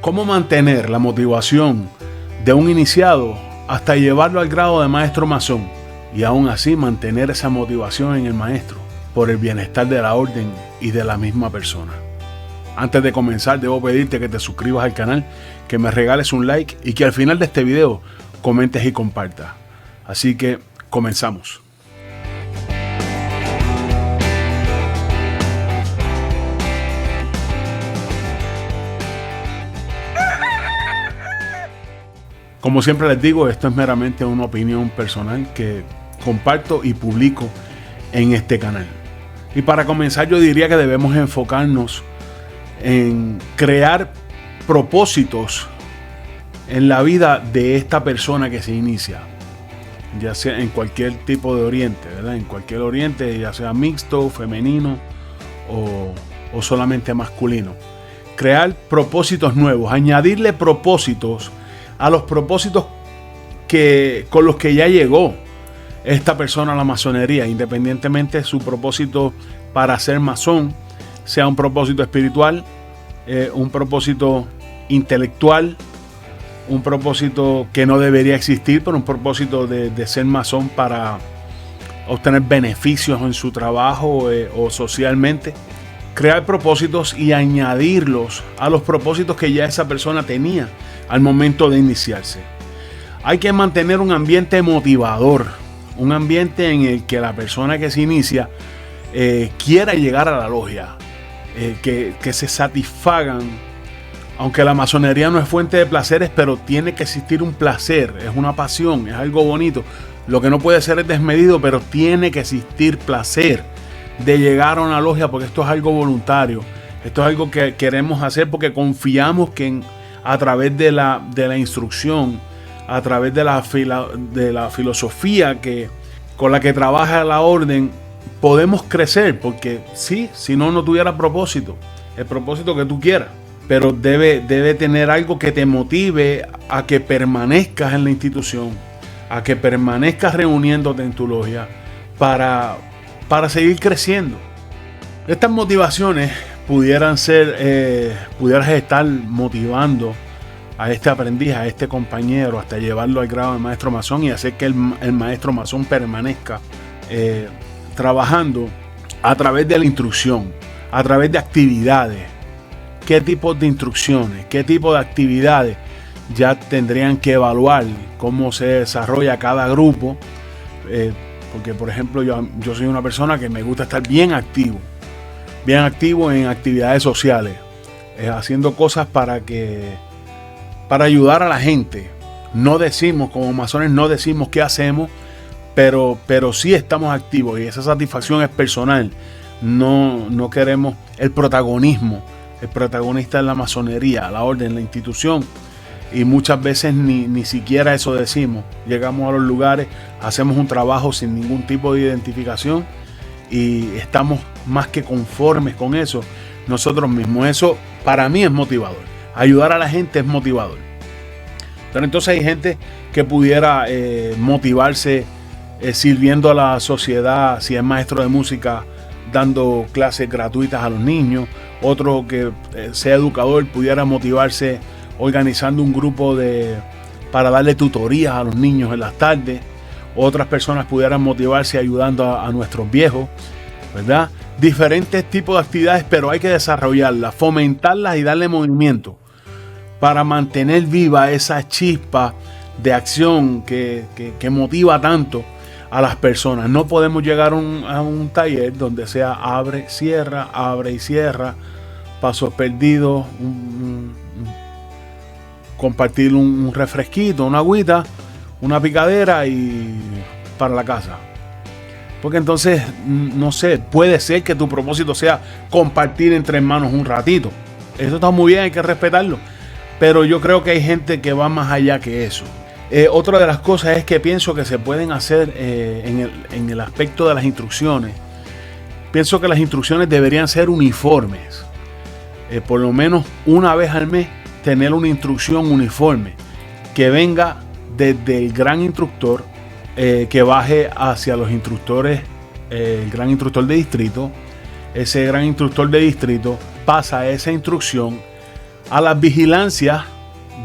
cómo mantener la motivación de un iniciado hasta llevarlo al grado de maestro masón y aún así mantener esa motivación en el maestro por el bienestar de la orden y de la misma persona. Antes de comenzar, debo pedirte que te suscribas al canal, que me regales un like y que al final de este video comentes y compartas. Así que comenzamos. Como siempre les digo, esto es meramente una opinión personal que comparto y publico en este canal. Y para comenzar, yo diría que debemos enfocarnos en crear propósitos en la vida de esta persona que se inicia, ya sea en cualquier tipo de oriente, ¿verdad? En cualquier oriente, ya sea mixto, femenino o solamente masculino. Crear propósitos nuevos, añadirle propósitos a los propósitos con los que ya llegó esta persona a la masonería, independientemente de su propósito para ser masón, sea un propósito espiritual, un propósito intelectual, un propósito que no debería existir, pero un propósito de ser masón para obtener beneficios en su trabajo o socialmente. Crear propósitos y añadirlos a los propósitos que ya esa persona tenía al momento de iniciarse. Hay que mantener un ambiente motivador, un ambiente en el que la persona que se inicia quiera llegar a la logia, que se satisfagan. Aunque la masonería no es fuente de placeres, pero tiene que existir un placer, es una pasión, es algo bonito. Lo que no puede ser es desmedido, pero tiene que existir placer de llegar a una logia, porque esto es algo voluntario. Esto es algo que queremos hacer porque confiamos que a través de la instrucción, a través de la filosofía con la que trabaja la orden, podemos crecer. Porque sí, si no tuviera propósito, el propósito que tú quieras, pero debe tener algo que te motive a que permanezcas en la institución, a que permanezcas reuniéndote en tu logia para seguir creciendo. Estas motivaciones pudieras estar motivando a este aprendiz, a este compañero, hasta llevarlo al grado de maestro masón y hacer que el maestro masón permanezca trabajando a través de la instrucción, a través de actividades. ¿Qué tipo de instrucciones, qué tipo de actividades ya tendrían que evaluar? Cómo se desarrolla cada grupo. Porque, por ejemplo, yo soy una persona que me gusta estar bien activo en actividades sociales, haciendo cosas para ayudar a la gente. No decimos, como masones, no decimos qué hacemos, pero sí estamos activos y esa satisfacción es personal. No queremos el protagonismo. El protagonista es la masonería, la orden, la institución. Y muchas veces ni siquiera eso decimos. Llegamos a los lugares, hacemos un trabajo sin ningún tipo de identificación y estamos más que conformes con eso nosotros mismos. Eso para mí es motivador. Ayudar a la gente es motivador. Pero entonces hay gente que pudiera motivarse sirviendo a la sociedad, si es maestro de música, dando clases gratuitas a los niños. Otro que sea educador pudiera motivarse organizando un grupo para darle tutorías a los niños en las tardes. Otras personas pudieran motivarse ayudando a nuestros viejos, ¿verdad? Diferentes tipos de actividades, pero hay que desarrollarlas, fomentarlas y darle movimiento para mantener viva esa chispa de acción que motiva tanto a las personas. No podemos llegar a un taller donde sea abre y cierra, pasos perdidos, compartir un refresquito, una agüita, una picadera y para la casa. Porque entonces, no sé, puede ser que tu propósito sea compartir entre hermanos un ratito. Eso está muy bien, hay que respetarlo. Pero yo creo que hay gente que va más allá que eso. Otra de las cosas es que pienso que se pueden hacer en el aspecto de las instrucciones. Pienso que las instrucciones deberían ser uniformes. Por lo menos una vez al mes tener una instrucción uniforme que venga desde el gran instructor, que baje hacia los instructores, el gran instructor de distrito. Ese gran instructor de distrito pasa esa instrucción a las vigilancias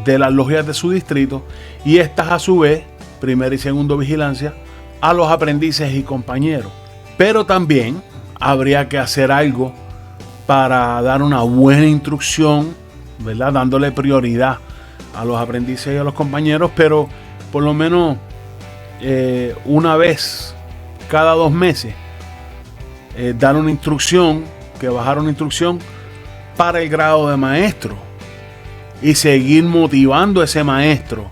de las logias de su distrito, y estas a su vez, primera y segunda vigilancia, a los aprendices y compañeros. Pero también habría que hacer algo para dar una buena instrucción, ¿verdad? Dándole prioridad a los aprendices y a los compañeros, pero por lo menos una vez cada 2 meses dar una instrucción, que bajar una instrucción para el grado de maestro, y seguir motivando a ese maestro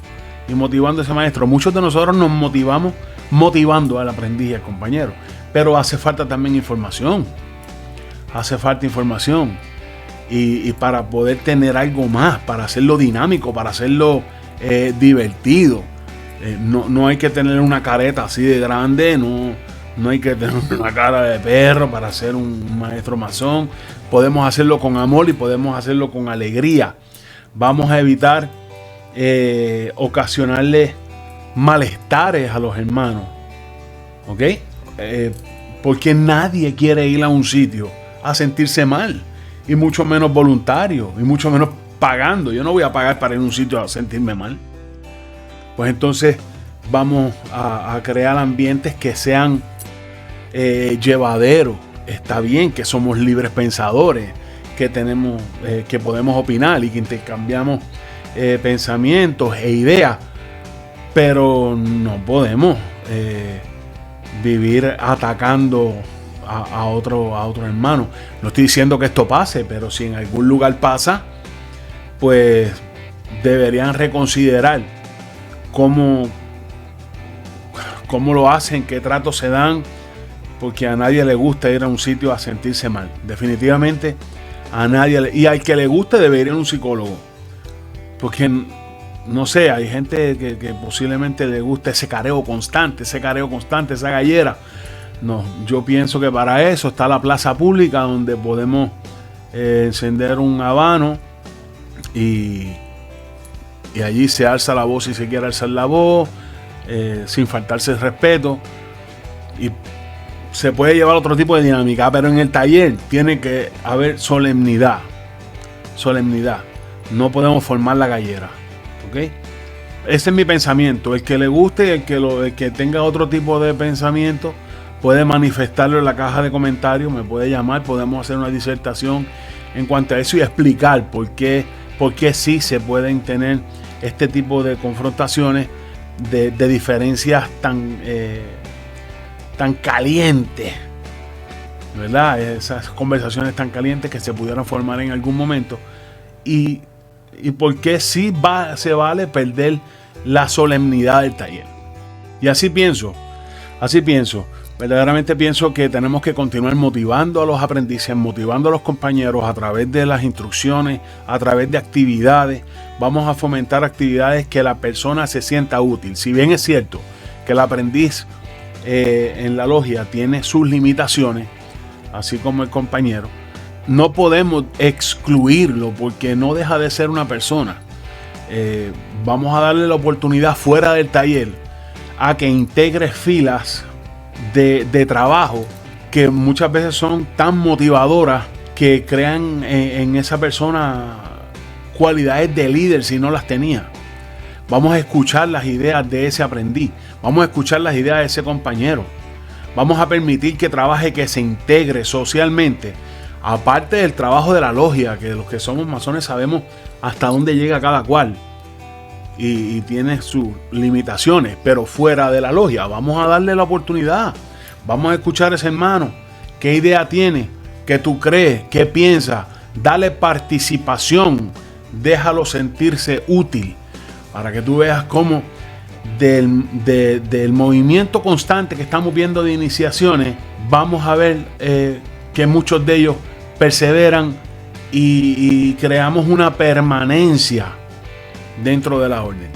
y motivando a ese maestro. Muchos de nosotros nos motivamos motivando al aprendiz y al compañero, pero hace falta también información. Hace falta información. Y para poder tener algo más, para hacerlo dinámico, para hacerlo divertido. No hay que tener una careta así de grande, no hay que tener una cara de perro para ser un maestro masón. Podemos hacerlo con amor y podemos hacerlo con alegría. Vamos a evitar ocasionarle malestares a los hermanos. ¿Ok? Porque nadie quiere ir a un sitio a sentirse mal, y mucho menos voluntario, y mucho menos pagando. Yo no voy a pagar para ir a un sitio a sentirme mal. Pues entonces vamos a crear ambientes que sean llevaderos. Está bien que somos libres pensadores, que tenemos, que podemos opinar y que intercambiamos pensamientos e ideas, pero no podemos vivir atacando a otro hermano. No estoy diciendo que esto pase, pero si en algún lugar pasa, pues deberían reconsiderar cómo lo hacen, qué tratos se dan, porque a nadie le gusta ir a un sitio a sentirse mal. Definitivamente a nadie, y al que le guste debería ir a un psicólogo, porque no sé, hay gente que posiblemente le gusta ese careo constante, esa gallera. No, yo pienso que para eso está la plaza pública, donde podemos encender un habano y allí se alza la voz si se quiere alzar la voz, sin faltarse el respeto, y se puede llevar otro tipo de dinámica, pero en el taller tiene que haber solemnidad. No podemos formar la gallera, ¿ok? Ese es mi pensamiento. El que le guste, el que tenga otro tipo de pensamiento, puede manifestarlo en la caja de comentarios, me puede llamar, podemos hacer una disertación en cuanto a eso y explicar por qué sí se pueden tener este tipo de confrontaciones, de diferencias tan calientes, ¿verdad? Esas conversaciones tan calientes que se pudieran formar en algún momento, y por qué sí se vale perder la solemnidad del taller. Y así pienso. Verdaderamente pienso que tenemos que continuar motivando a los aprendices, motivando a los compañeros a través de las instrucciones, a través de actividades. Vamos a fomentar actividades que la persona se sienta útil. Si bien es cierto que el aprendiz en la logia tiene sus limitaciones, así como el compañero, no podemos excluirlo porque no deja de ser una persona. Vamos a darle la oportunidad fuera del taller a que integre filas de trabajo que muchas veces son tan motivadoras que crean en esa persona cualidades de líder si no las tenía. Vamos a escuchar las ideas de ese aprendiz, vamos a escuchar las ideas de ese compañero, vamos a permitir que trabaje, que se integre socialmente, aparte del trabajo de la logia, que los que somos masones sabemos hasta dónde llega cada cual y tiene sus limitaciones, pero fuera de la logia vamos a darle la oportunidad, vamos a escuchar a ese hermano, qué idea tiene, qué tú crees, qué piensa, dale participación, déjalo sentirse útil, para que tú veas cómo del movimiento constante que estamos viendo de iniciaciones, vamos a ver que muchos de ellos perseveran y creamos una permanencia dentro de la orden.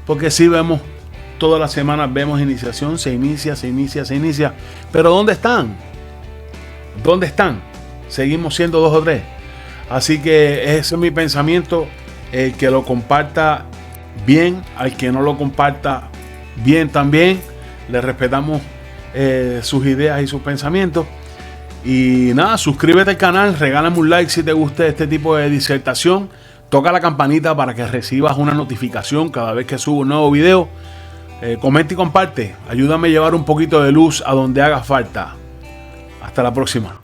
Porque si vemos, todas las semanas vemos iniciación, se inicia, pero ¿dónde están? Seguimos siendo 2 o 3. Así que ese es mi pensamiento. El que lo comparta bien, al que no lo comparta bien también, le respetamos sus ideas y sus pensamientos. Y nada, suscríbete al canal, regálame un like si te gusta este tipo de disertación. Toca la campanita para que recibas una notificación cada vez que subo un nuevo video. Comenta y comparte. Ayúdame a llevar un poquito de luz a donde haga falta. Hasta la próxima.